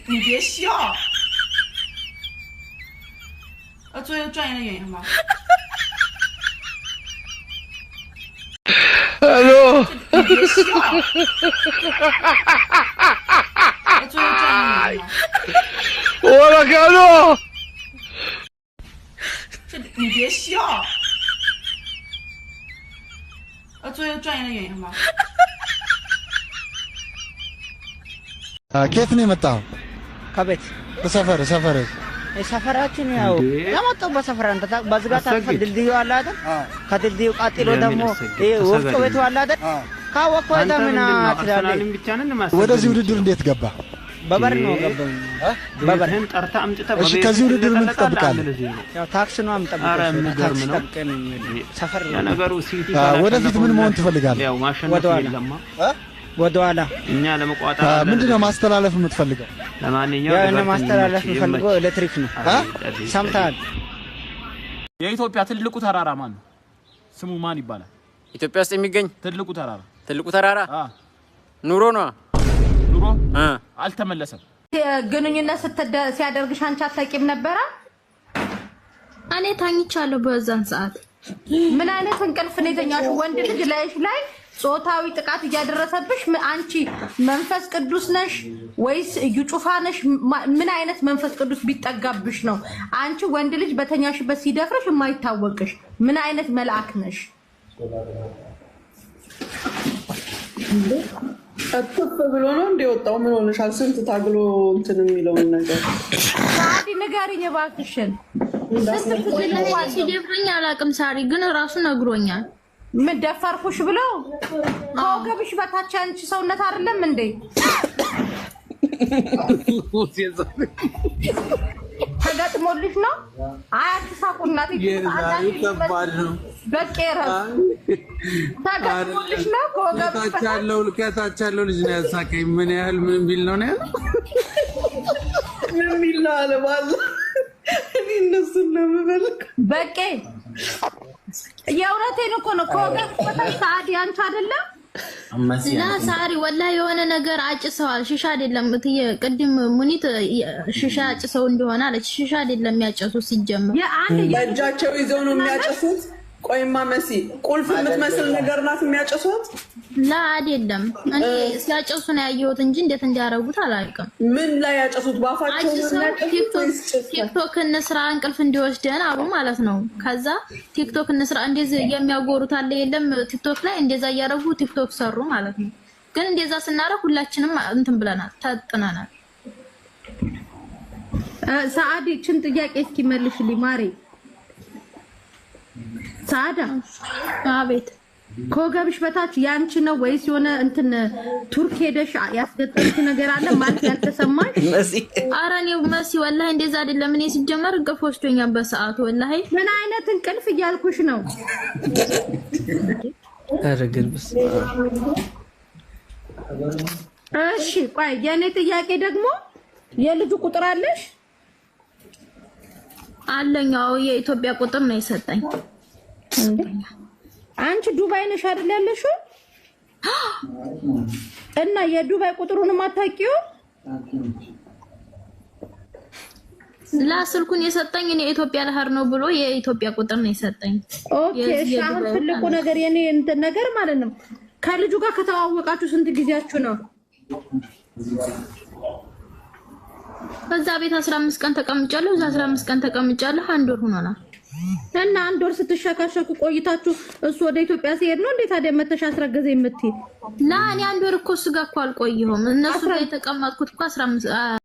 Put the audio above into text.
你别笑，做一个专业的演员吧。Hello， 你别笑，做一个专业的演员吧。我了看着，你别笑，做一个专业的演员吧。كيف نمتاو ከቤት በሰፈር ሰፈራችን ያው ያመጣው በሰፈር አንተ በዝጋታ ከድልድዩ አለ አይደል? ከድልድዩ ቀጥሎ ደግሞ ወፍጮ ቤቱ አለ አይደል? ካወቀው አይተምና ትላለህ። ወደዚህ ውድድር እንዴት ገባ? በበር ነው ገባው። በበርህን ጠርታ አምጥታ እሺ፣ ከዚህ ውድድር ምን ትጠብቃለህ? ያው ታክስ ነው አምጠብቀው። ታክስ ጠብቀን ሰፈር ያ ነገሩ ሲቲ ወደፊት ምን መሆን ትፈልጋለህ? ያው ማሸነፍ የለማ ወደኋላ እኛ ለመቋጣት ምንድነው ማስተላለፍ የምትፈልገው? ለማንኛውም ያው ማስተላለፍ የምፈልገው ኤሌክትሪክ ነው። ሰምተሃል? የኢትዮጵያ ትልቁ ተራራ ማን ነው? ስሙ ማን ይባላል? ኢትዮጵያ ውስጥ የሚገኝ ትልቁ ተራራ ኑሮ ነው። ኑሮ አልተመለሰም። ግንኙነት ሲያደርግሽ አንቺ አታውቂም ነበረ? እኔ ታኝቻለሁ በዛን ሰዓት። ምን አይነት እንቅልፍ ነው የተኛሽ? ወንድ ልጅ ላይሽ ላይ ጾታዊ ጥቃት እያደረሰብሽ አንቺ መንፈስ ቅዱስ ነሽ ወይስ እዩ ጩፋ ነሽ? ምን አይነት መንፈስ ቅዱስ ቢጠጋብሽ ነው አንቺ ወንድ ልጅ በተኛሽበት ሲደፍርሽ የማይታወቅሽ? ምን አይነት መልአክ ነሽ? አጥፍ ብሎ ነው እንደወጣው። ምን ሆነሻል? ስንት ታግሎ እንትን የሚለው ነገር ሳዲ ንገሪኝ እባክሽን። ሲደፍረኝ አላውቅም። ሳሪ ግን ራሱ ነግሮኛል። ምን ደፈርኩሽ ብለው? ከወገብሽ በታች አንቺ ሰውነት አይደለም እንዴ? ተገጥሞልሽ ነው? አትሳቁናት። በቄራ ተገጥሞልሽ ነው? ከወገብሽ ከታች ያለው ልጅ ነው ያሳቀኝ። ምን ያህል ምን ቢል ነው ያለው? ምን ቢል ነው አለ ማለት እኔ እነሱን ነው የምበልክ። በቄ የእውነቴን እኮ ነው። ከወገብሽ በታች ሳዲ አንቺ አይደለም ላ ሳሪ ወላሂ የሆነ ነገር አጭሰዋል። ሽሻ አይደለም እትዬ ቅድም ሙኒት ሽሻ አጭሰው እንደሆነ አለች። ሽሻ አይደለም የሚያጨሱት ሲጀመር በእጃቸው ይዘው ነው የሚያጨሱት። ቆይማ መሲ ቁልፍ የምትመስል ነገር ናት የሚያጨሱት። ላ አይደለም እኔ ሲያጨሱ ነው ያየሁት እንጂ እንዴት እንዲያረጉት አላውቅም። ምን ላይ ያጨሱት? ባፋቸው ቲክቶክ እንስራ እንቅልፍ እንዲወስደን አሉ ማለት ነው። ከዛ ቲክቶክ እንስራ እንደዚህ የሚያጎሩት አለ የለም ቲክቶክ ላይ እንደዛ እያረጉ ቲክቶክ ሰሩ ማለት ነው። ግን እንደዛ ስናረግ ሁላችንም እንትን ብለናል፣ ታጥናናል። ሰዓዲ ችን ጥያቄ እስኪ መልሽልኝ ማሬ። ሳዳ አቤት። ከወገብሽ በታች ያንቺ ነው ወይስ የሆነ እንትን ቱርክ ሄደሽ ያስገጠምሽ ነገር አለ ማለት ያልተሰማሽ? ኧረ እኔ መሲ ወላሂ እንደዛ አይደለም። እኔ ሲጀመር እንቅልፍ ወስዶኛል በሰዓቱ ወላሂ። ምን አይነት እንቅልፍ እያልኩሽ ነው? ኧረ ግልብስ። እሺ ቆይ የኔ ጥያቄ ደግሞ የልጁ ቁጥር አለሽ? አለኛው የኢትዮጵያ ቁጥር ነው የሰጠኝ። አንቺ ዱባይ ነሽ አይደል ያለሽው? እና የዱባይ ቁጥሩንም አታውቂው? ላ ስልኩን የሰጠኝ እኔ ኢትዮጵያ ለሀር ነው ብሎ የኢትዮጵያ ቁጥር ነው የሰጠኝ። ኦኬ እሺ። አሁን ትልቁ ነገር የኔ እንትን ነገር ማለት ነው ከልጁ ጋር ከተዋወቃችሁ ስንት ጊዜያችሁ ነው? በዛ ቤት 15 ቀን ተቀምጫለሁ። እዛ 15 ቀን ተቀምጫለሁ። አንድ ወር ሆኗል። እና አንድ ወር ስትሸካሸኩ ቆይታችሁ እሱ ወደ ኢትዮጵያ ሲሄድ ነው እንዴ ታዲያ መተሽ አስረገዘ የምትይ? ላ እኔ አንድ ወር እኮ እሱ ጋር እኮ አልቆየሁም። እነሱ ጋር የተቀመጥኩት እኮ 15